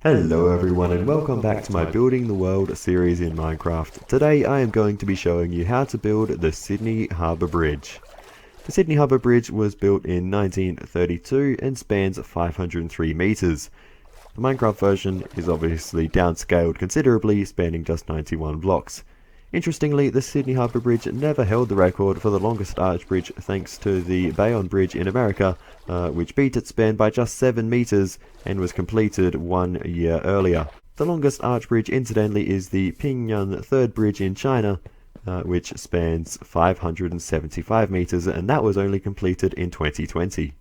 Hello everyone and welcome back to my Building the World series in Minecraft. Today I am going to be showing you how to build the Sydney Harbour Bridge. The Sydney Harbour Bridge was built in 1932 and spans 503 meters. The Minecraft version is obviously downscaled considerably, spanning just 91 blocks. Interestingly, the Sydney Harbour Bridge never held the record for the longest arch bridge thanks to the Bayonne Bridge in America, which beat its span by just 7 meters and was completed 1 year earlier. The longest arch bridge incidentally is the Pingyuan Third Bridge in China, which spans 575 meters, and that was only completed in 2020.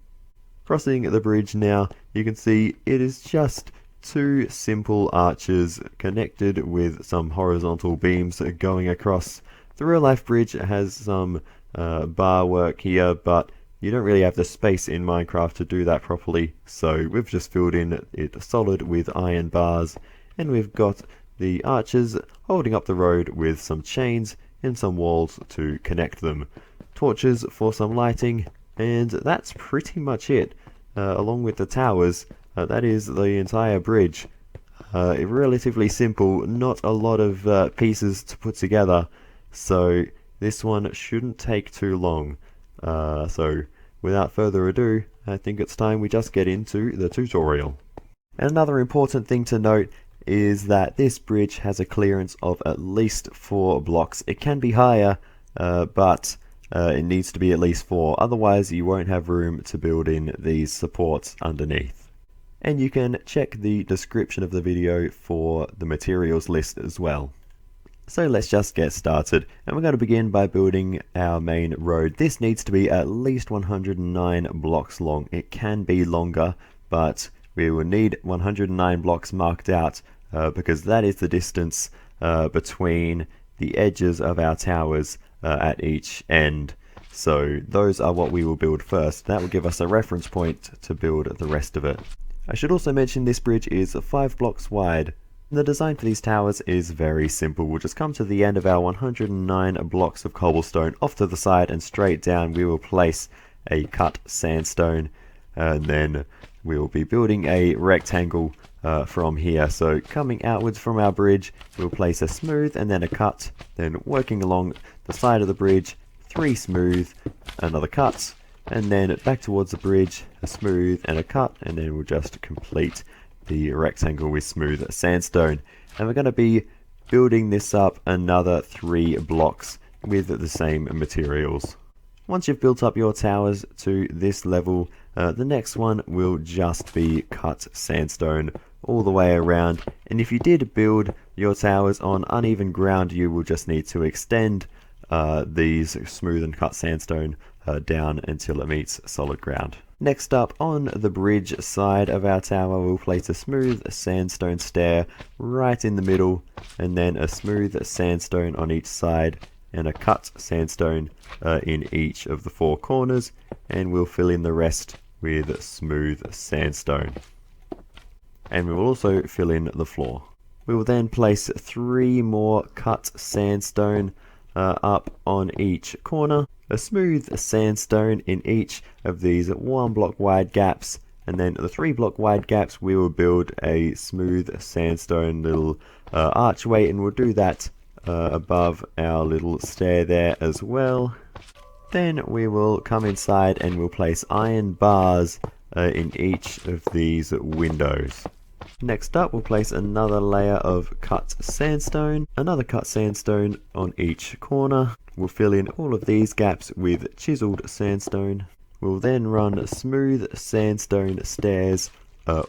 Crossing the bridge now, you can see it is just two simple arches connected with some horizontal beams going across. The real life bridge has some bar work here, but you don't really have the space in Minecraft to do that properly, so we've just filled in it solid with iron bars, and we've got the arches holding up the road with some chains and some walls to connect them. Torches for some lighting, and that's pretty much it. Along with the towers, that is the entire bridge. Relatively simple, not a lot of pieces to put together, so this one shouldn't take too long. So without further ado, I think it's time we just get into the tutorial. And another important thing to note is that this bridge has a clearance of at least 4 blocks. It can be higher, but it needs to be at least 4, otherwise you won't have room to build in these supports underneath. And you can check the description of the video for the materials list as well. So let's just get started, and we're going to begin by building our main road. This needs to be at least 109 blocks long. It can be longer, but we will need 109 blocks marked out because that is the distance between the edges of our towers at each end. So those are what we will build first. That will give us a reference point to build the rest of it. I should also mention this bridge is 5 blocks wide. The design for these towers is very simple. We'll just come to the end of our 109 blocks of cobblestone. Off to the side and straight down we will place a cut sandstone, and then we will be building a rectangle from here. So coming outwards from our bridge, we'll place a smooth and then a cut, then working along the side of the bridge, 3 smooth, another cut, and then back towards the bridge, a smooth and a cut, and then we'll just complete the rectangle with smooth sandstone. And we're going to be building this up another 3 blocks with the same materials. Once you've built up your towers to this level, the next one will just be cut sandstone all the way around. And if you did build your towers on uneven ground, you will just need to extend these smooth and cut sandstone down until it meets solid ground. Next up, on the bridge side of our tower, we'll place a smooth sandstone stair right in the middle, and then a smooth sandstone on each side, and a cut sandstone in each of the 4 corners, and we'll fill in the rest with smooth sandstone. And we will also fill in the floor. We will then place 3 more cut sandstone up on each corner, a smooth sandstone in each of these 1 block wide gaps, and then the 3 block wide gaps we will build a smooth sandstone little archway, and we'll do that above our little stair there as well. Then we will come inside and we'll place iron bars in each of these windows. Next up, we'll place another layer of cut sandstone, another cut sandstone on each corner. We'll fill in all of these gaps with chiselled sandstone. We'll then run smooth sandstone stairs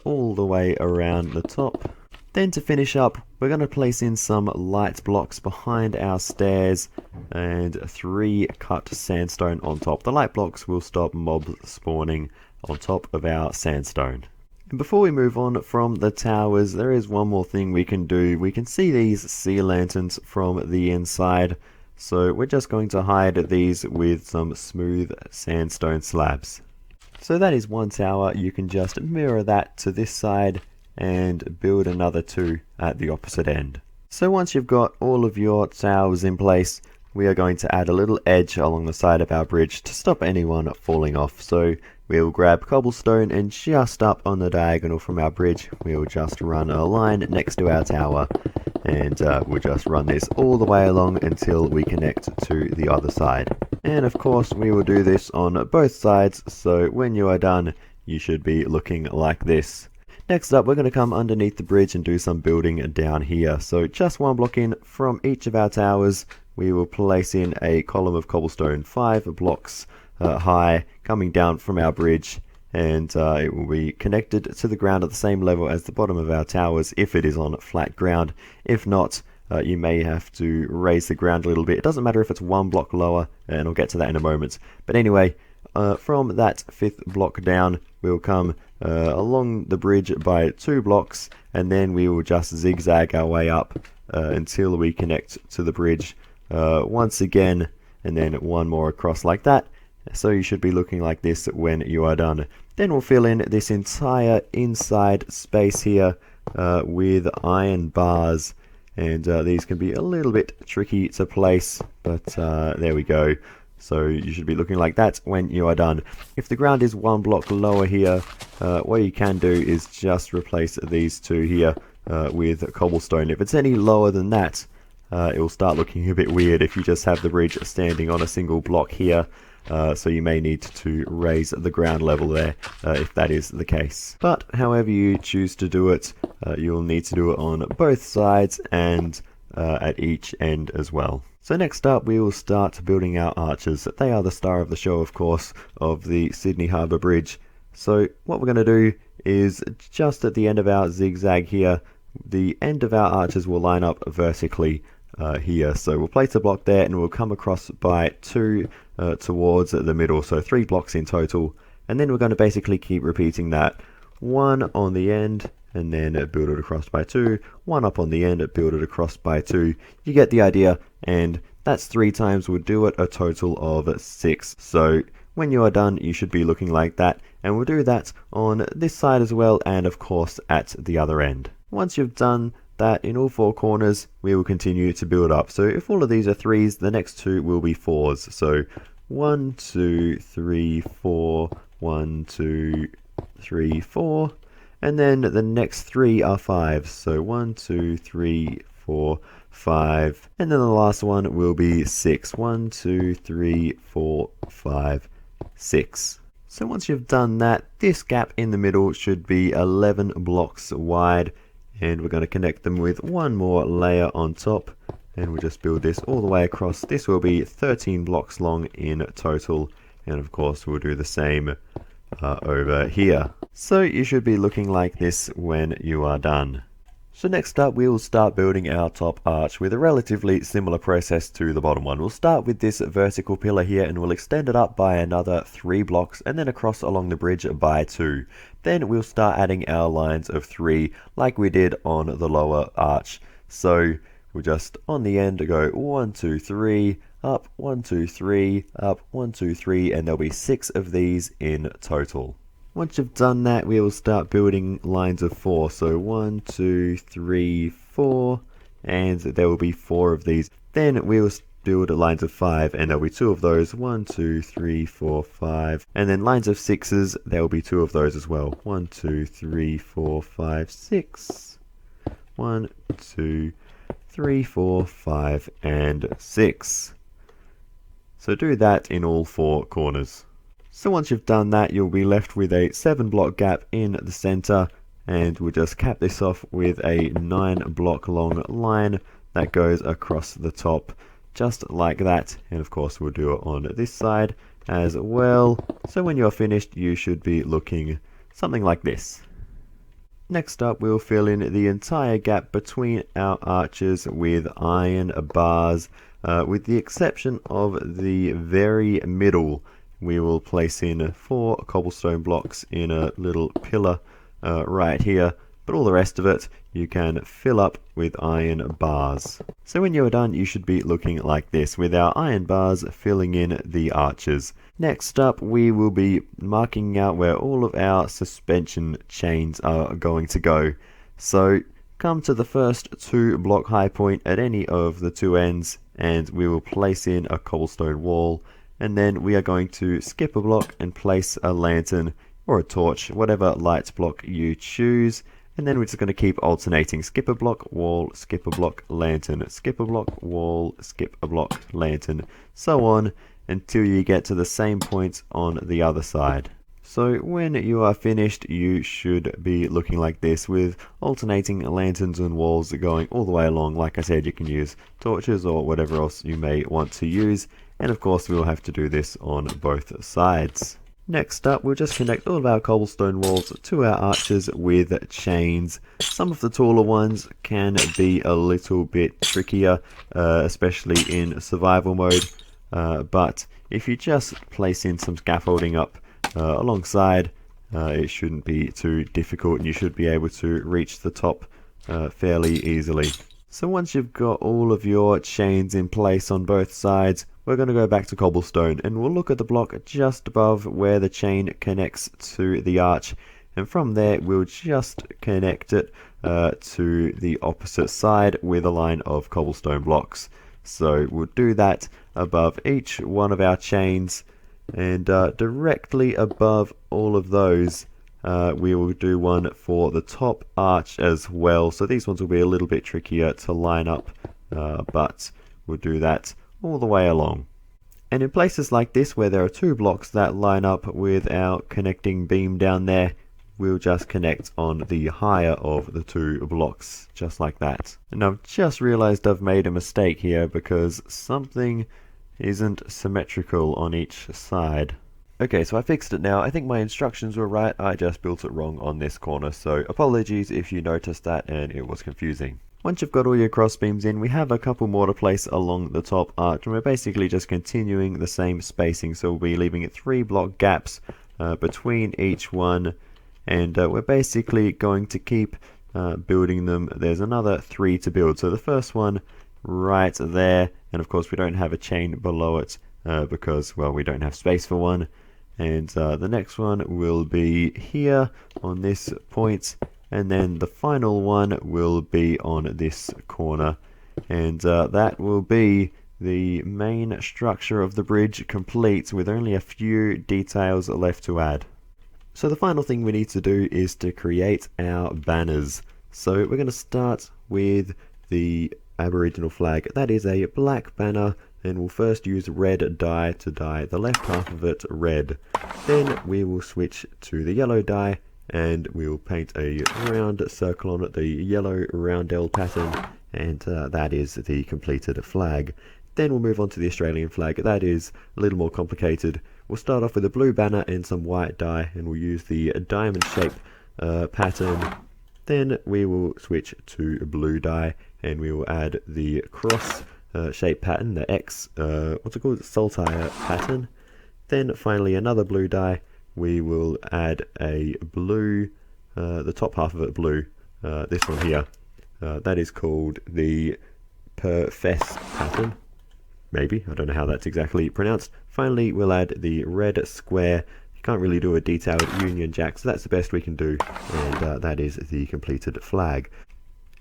all the way around the top. Then to finish up, we're going to place in some light blocks behind our stairs and 3 cut sandstone on top. The light blocks will stop mobs spawning on top of our sandstone. Before we move on from the towers, there is one more thing we can do. We can see these sea lanterns from the inside, so we're just going to hide these with some smooth sandstone slabs. So that is one tower. You can just mirror that to this side and build another 2 at the opposite end. So once you've got all of your towers in place, we are going to add a little edge along the side of our bridge to stop anyone falling off. So we'll grab cobblestone, and just up on the diagonal from our bridge, we'll just run a line next to our tower. And we'll just run this all the way along until we connect to the other side. And of course we will do this on both sides, so when you are done you should be looking like this. Next up, we're going to come underneath the bridge and do some building down here. So just one block in from each of our towers, we will place in a column of cobblestone 5 blocks high coming down from our bridge, and it will be connected to the ground at the same level as the bottom of our towers if it is on flat ground. If not, you may have to raise the ground a little bit. It doesn't matter if it's one block lower, and I'll get to that in a moment. But anyway, from that 5th block down, we'll come along the bridge by 2 blocks, and then we will just zigzag our way up until we connect to the bridge once again, and then one more across like that. So you should be looking like this when you are done. Then we'll fill in this entire inside space here with iron bars, and these can be a little bit tricky to place, but there we go. So you should be looking like that when you are done. If the ground is 1 block lower here, what you can do is just replace these 2 here with cobblestone. If it's any lower than that, it will start looking a bit weird if you just have the bridge standing on a single block here. So you may need to raise the ground level there if that is the case. But however you choose to do it, you'll need to do it on both sides and at each end as well. So next up, we will start building our arches. They are the star of the show, of course, of the Sydney Harbour Bridge. So what we're going to do is just at the end of our zigzag here, the end of our arches will line up vertically here. So we'll place a block there, and we'll come across by 2 towards the middle, so 3 blocks in total. And then we're going to basically keep repeating that. 1 on the end, and then build it across by 2. 1 up on the end, build it across by 2. You get the idea, and that's 3 times. We'll do it a total of 6. So when you are done, you should be looking like that, and we'll do that on this side as well, and of course at the other end. Once you've done that in all 4 corners, we will continue to build up. So if all of these are 3s, the next 2 will be 4s. So 1, 2, 3, 4, 1, 2, 3, 4, and then the next 3 are 5s. So 1, 2, 3, 4, 5, and then the last one will be 6. 1, 2, 3, 4, 5, 6. So once you've done that, this gap in the middle should be 11 blocks wide, and we're going to connect them with one more layer on top, and we'll just build this all the way across. This will be 13 blocks long in total, and of course we'll do the same over here. So you should be looking like this when you are done. So next up, we will start building our top arch with a relatively similar process to the bottom one. We'll start with this vertical pillar here, and we'll extend it up by another 3 blocks, and then across along the bridge by 2. Then we'll start adding our lines of 3 like we did on the lower arch. So we'll just on the end go 1, 2, 3, up, 1, 2, 3, up, 1, 2, 3, and there'll be 6 of these in total. Once you've done that, we will start building lines of 4. So 1, 2, 3, 4, and there will be 4 of these. Then we will build lines of 5, and there'll be 2 of those. 1, 2, 3, 4, 5, and then lines of 6s. There will be 2 of those as well. 1, 2, 3, 4, 5, 6. 1, 2, 3, 4, 5, and 6. So do that in all 4 corners. So once you've done that, you'll be left with a 7 block gap in the center, and we'll just cap this off with a 9 block long line that goes across the top, just like that. And of course we'll do it on this side as well. So when you're finished, you should be looking something like this. Next up, we'll fill in the entire gap between our arches with iron bars, with the exception of the very middle. We will place in 4 cobblestone blocks in a little pillar right here, but all the rest of it you can fill up with iron bars. So when you're done, you should be looking like this, with our iron bars filling in the arches. Next up, we will be marking out where all of our suspension chains are going to go. So come to the first 2 block high point at any of the 2 ends, and we will place in a cobblestone wall. and then we are going to skip a block and place a lantern or a torch, whatever light block you choose. And then we're just going to keep alternating. Skip a block, wall, skip a block, lantern, skip a block, wall, skip a block, lantern, so on until you get to the same point on the other side. So when you are finished, you should be looking like this with alternating lanterns and walls going all the way along. Like I said, you can use torches or whatever else you may want to use. And of course, we'll have to do this on both sides. Next up, we'll just connect all of our cobblestone walls to our arches with chains. Some of the taller ones can be a little bit trickier, especially in survival mode. But if you just place in some scaffolding up alongside, it shouldn't be too difficult and you should be able to reach the top fairly easily. So once you've got all of your chains in place on both sides, we're going to go back to cobblestone and we'll look at the block just above where the chain connects to the arch, and from there we'll just connect it to the opposite side with a line of cobblestone blocks. So we'll do that above each one of our chains, and directly above all of those we will do one for the top arch as well. So these ones will be a little bit trickier to line up, but we'll do that all the way along. And in places like this where there are two blocks that line up with our connecting beam down there, we'll just connect on the higher of the two blocks, just like that. And I've just realized I've made a mistake here because something isn't symmetrical on each side. Okay, so I fixed it now. I think my instructions were right, I just built it wrong on this corner, so apologies if you noticed that and it was confusing. Once you've got all your cross beams in, we have a couple more to place along the top arch, and we're basically just continuing the same spacing, so we'll be leaving 3 block gaps between each one, and we're basically going to keep building them. There's another 3 to build, so the first one right there, and of course we don't have a chain below it because, well, we don't have space for one, and the next one will be here on this point, and then the final one will be on this corner, and that will be the main structure of the bridge complete with only a few details left to add. So the final thing we need to do is to create our banners. So we're going to start with the Aboriginal flag. That is a black banner, and we'll first use red dye to dye the left half of it red. Then we will switch to the yellow dye and we'll paint a round circle on it, the yellow roundel pattern, and that is the completed flag. Then we'll move on to the Australian flag. That is a little more complicated. We'll start off with a blue banner and some white dye, and we'll use the diamond shape pattern. Then we will switch to blue dye and we will add the cross shape pattern, the X, what's it called, saltire pattern. Then finally another blue dye. We will add a blue, the top half of it blue, this one here. That is called the Perfess pattern. Maybe, I don't know how that's exactly pronounced. Finally, we'll add the red square. You can't really do a detailed Union Jack, so that's the best we can do, and that is the completed flag.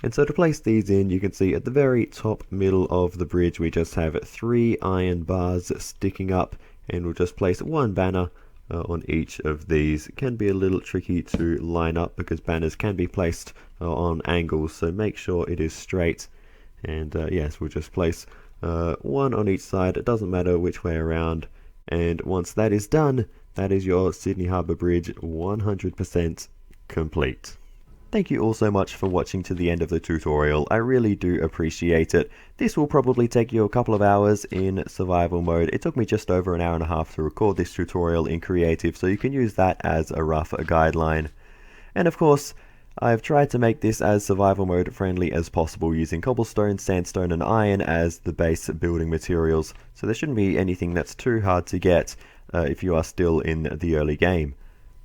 And so to place these in, you can see at the very top middle of the bridge we just have 3 iron bars sticking up, and we'll just place one banner on each of these. It can be a little tricky to line up because banners can be placed on angles, so make sure it is straight. And yes, we'll just place one on each side. It doesn't matter which way around, and once that is done, that is your Sydney Harbour Bridge 100% complete. Thank you all so much for watching to the end of the tutorial. I really do appreciate it. This will probably take you a couple of hours in survival mode. It took me just over an hour and a half to record this tutorial in creative, so you can use that as a rough guideline. And of course, I've tried to make this as survival mode friendly as possible, using cobblestone, sandstone and iron as the base building materials, so there shouldn't be anything that's too hard to get if you are still in the early game.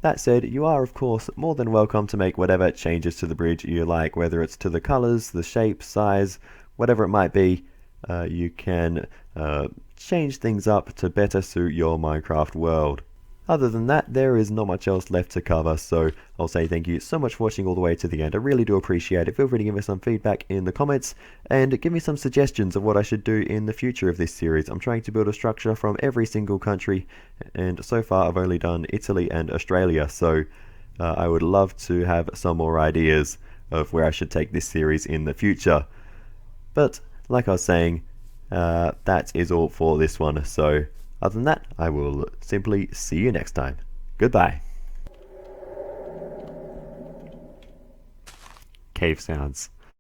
That said, you are of course more than welcome to make whatever changes to the bridge you like, whether it's to the colours, the shape, size, whatever it might be. You can change things up to better suit your Minecraft world. Other than that, there is not much else left to cover, so I'll say thank you so much for watching all the way to the end. I really do appreciate it. Feel free to give me some feedback in the comments and give me some suggestions of what I should do in the future of this series. I'm trying to build a structure from every single country, and so far I've only done Italy and Australia, so I would love to have some more ideas of where I should take this series in the future. But like I was saying, that is all for this one, so other than that, I will simply see you next time. Goodbye. Cave sounds.